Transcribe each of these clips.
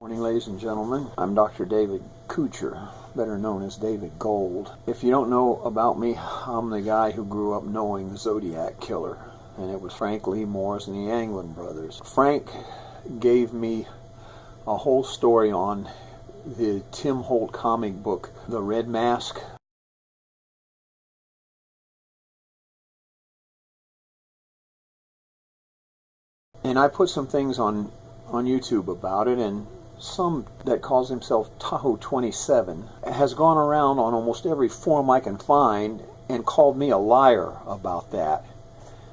Morning, ladies and gentlemen. I'm Dr. David Coutcher, better known as David Gold. If you don't know about me, I'm the guy who grew up knowing the Zodiac killer, and it was Frank Lee Morris and the Anglin brothers. Frank gave me a whole story on the Tim Holt comic book, The Red Mask. And I put some things on YouTube about it, and some that calls himself Tahoe27 has gone around on almost every forum I can find and called me a liar about that.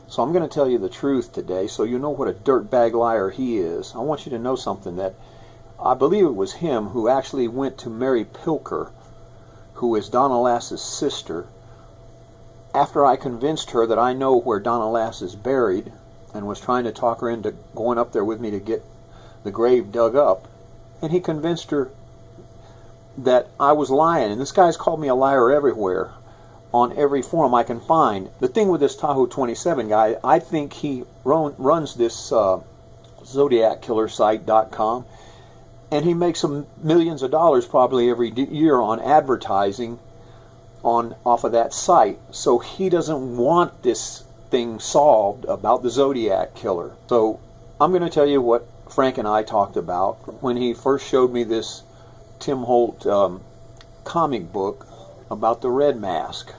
So I'm going to tell you the truth today so you know what a dirtbag liar he is. I want you to know something, that I believe it was him who actually went to Mary Pilker, who is Donna Lass's sister, after I convinced her that I know where Donna Lass is buried and was trying to talk her into going up there with me to get the grave dug up. And he convinced her that I was lying. And this guy's called me a liar everywhere, on every forum I can find. The thing with this Tahoe27 guy, I think he runs this ZodiacKillerSite.com, and he makes some millions of dollars probably every year on advertising off of that site. So he doesn't want this thing solved about the Zodiac killer. So I'm going to tell you what Frank and I talked about when he first showed me this Tim Holt comic book about the Red Mask.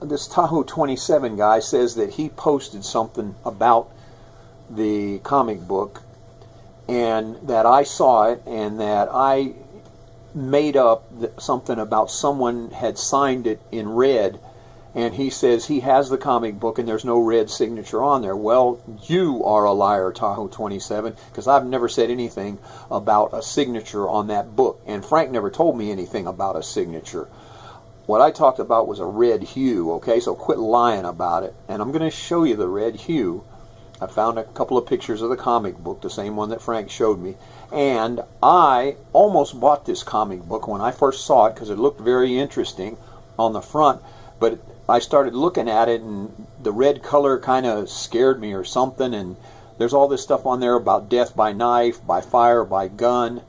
This Tahoe27 guy says that he posted something about the comic book, and that I saw it, and that I made up something about someone had signed it in red. And he says he has the comic book and there's no red signature on there. Well, you are a liar, Tahoe27, because I've never said anything about a signature on that book. And Frank never told me anything about a signature. What I talked about was a red hue, okay? So quit lying about it. And I'm going to show you the red hue. I found a couple of pictures of the comic book, the same one that Frank showed me. And I almost bought this comic book when I first saw it because it looked very interesting on the front. But I started looking at it, and the red color kind of scared me or something, and there's all this stuff on there about death by knife, by fire, by gun.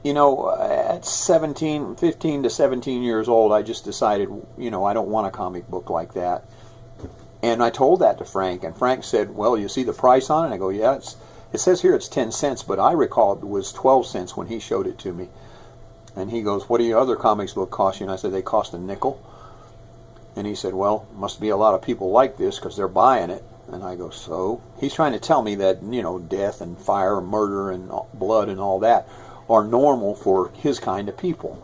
You know, at 15 to 17 years old, I just decided, you know, I don't want a comic book like that. And I told that to Frank, and Frank said, well, you see the price on it? I go, yeah, it says here it's 10 cents, but I recall it was 12 cents when he showed it to me. And he goes, what do your other comics book cost you? And I said, they cost a nickel. And he said, well, must be a lot of people like this because they're buying it. And I go, so? He's trying to tell me that, you know, death and fire and murder and blood and all that are normal for his kind of people.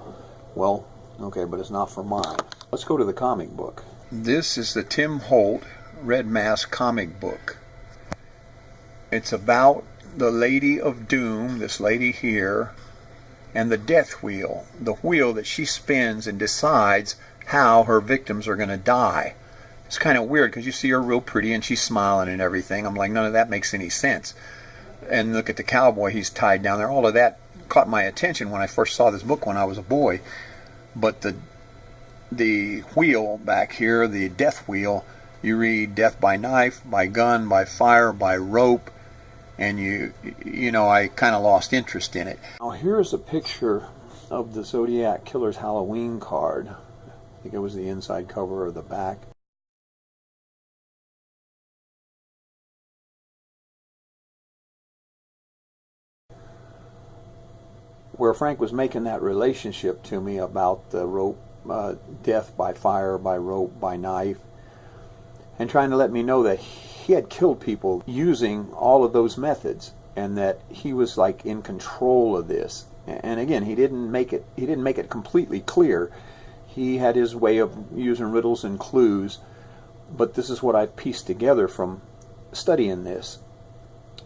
Well, okay, but it's not for mine. Let's go to the comic book. This is the Tim Holt Red Mask comic book. It's about the Lady of Doom, this lady here, and the death wheel, the wheel that she spins and decides how her victims are going to die. It's kind of weird because you see her real pretty and she's smiling and everything. I'm like, none of that makes any sense. And look at the cowboy, he's tied down there. All of that caught my attention when I first saw this book when I was a boy. But the wheel back here, the death wheel, you read death by knife, by gun, by fire, by rope, and you know, I kind of lost interest in it. Now here's a picture of the Zodiac Killer's Halloween card. I think it was the inside cover or the back. Where Frank was making that relationship to me about the rope, death by fire, by rope, by knife, and trying to let me know that he had killed people using all of those methods, and that he was like in control of this. And again, he didn't make it completely clear. He had his way of using riddles and clues, but this is what I pieced together from studying this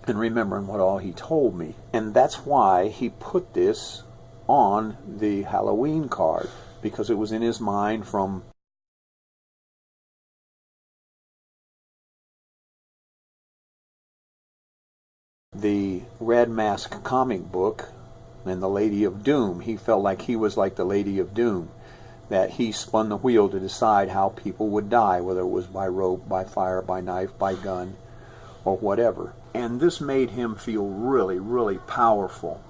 and remembering what all he told me. And that's why he put this on the Halloween card, because it was in his mind from the Red Mask comic book and the Lady of Doom. He felt like he was like the Lady of Doom, that he spun the wheel to decide how people would die, whether it was by rope, by fire, by knife, by gun, or whatever. And this made him feel really, really powerful.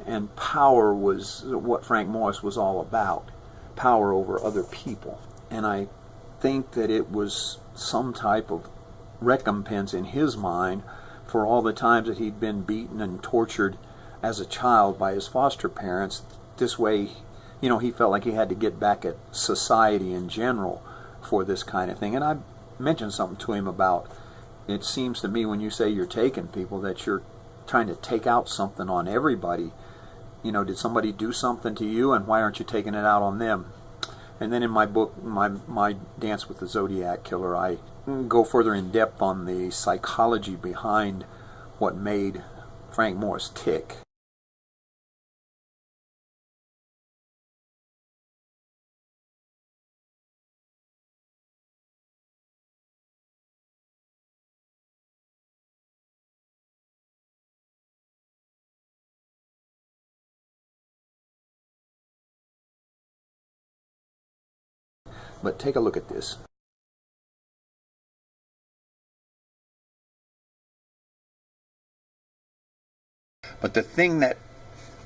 And power was what Frank Morris was all about. Power over other people. And I think that it was some type of recompense in his mind for all the times that he'd been beaten and tortured as a child by his foster parents. This way, you know, he felt like he had to get back at society in general for this kind of thing. And I mentioned something to him about, it seems to me when you say you're taking people that you're trying to take out something on everybody. You know, did somebody do something to you, and why aren't you taking it out on them? And then in my book, my Dance with the Zodiac Killer, I go further in depth on the psychology behind what made Frank Morris tick. But take a look at this. But the thing that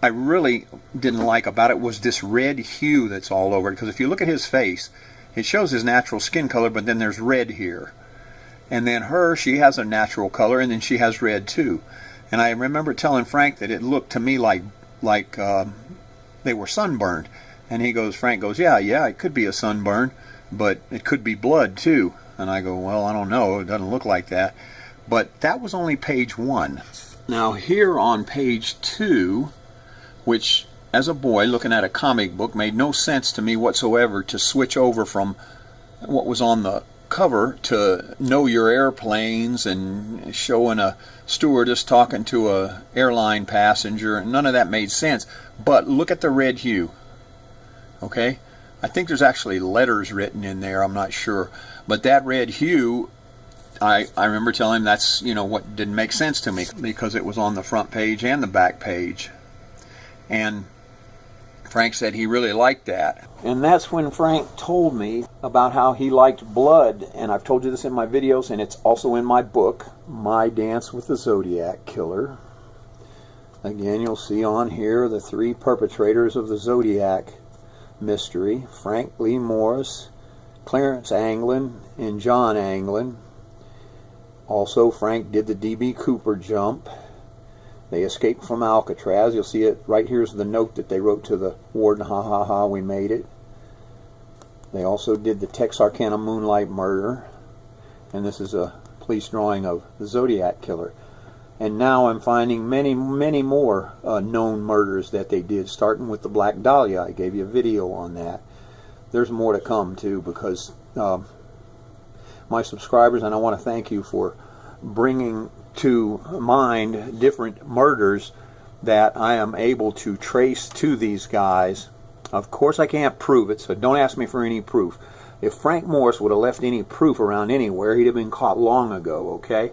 I really didn't like about it was this red hue that's all over it. Because if you look at his face, it shows his natural skin color, but then there's red here. And then she has a natural color, and then she has red too. And I remember telling Frank that it looked to me like they were sunburned. And Frank goes, yeah, it could be a sunburn, but it could be blood too. And I go, well, I don't know, it doesn't look like that. But that was only page 1. Now here on page 2, which as a boy looking at a comic book made no sense to me whatsoever to switch over from what was on the cover to Know Your Airplanes and showing a stewardess talking to a airline passenger, and none of that made sense. But look at the red hue. Okay, I think there's actually letters written in there, I'm not sure, but that red hue, I remember telling him that's, you know, what didn't make sense to me, because it was on the front page and the back page. And Frank said he really liked that. And that's when Frank told me about how he liked blood. And I've told you this in my videos, and it's also in my book, My Dance with the Zodiac Killer. Again, you'll see on here the 3 perpetrators of the Zodiac mystery: Frank Lee Morris, Clarence Anglin, and John Anglin. Also, Frank did the D.B. Cooper jump. They escaped from Alcatraz. You'll see it right here's the note that they wrote to the warden, ha ha ha, we made it. They also did the Texarkana Moonlight murder. And this is a police drawing of the Zodiac Killer. And now I'm finding many, many more known murders that they did, starting with the Black Dahlia. I gave you a video on that. There's more to come too, because my subscribers, and I want to thank you for bringing to mind different murders that I am able to trace to these guys. Of course I can't prove it, so don't ask me for any proof. If Frank Morris would have left any proof around anywhere, he'd have been caught long ago, okay?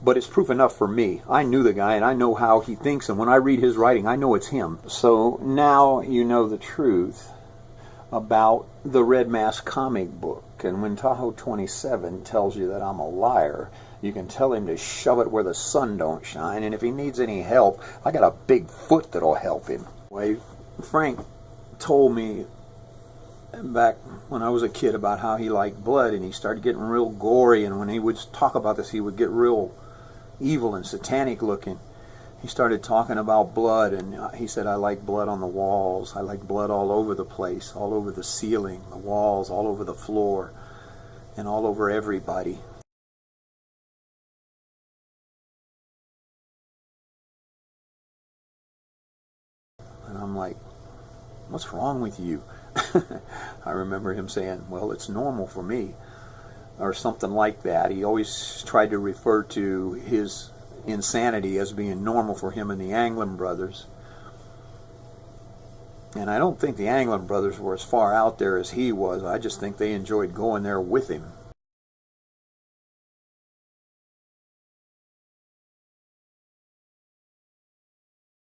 But it's proof enough for me. I knew the guy, and I know how he thinks, and when I read his writing, I know it's him. So now you know the truth about the Red Mask comic book. And when Tahoe27 tells you that I'm a liar, you can tell him to shove it where the sun don't shine, and if he needs any help, I got a big foot that'll help him. Well, Frank told me back when I was a kid about how he liked blood, and he started getting real gory, and when he would talk about this, he would get real evil and satanic looking. He started talking about blood, and he said, I like blood on the walls. I like blood all over the place, all over the ceiling, the walls, all over the floor, and all over everybody. And I'm like, what's wrong with you? I remember him saying, well, it's normal for me, or something like that. He always tried to refer to his insanity as being normal for him and the Anglin brothers. And I don't think the Anglin brothers were as far out there as he was. I just think they enjoyed going there with him.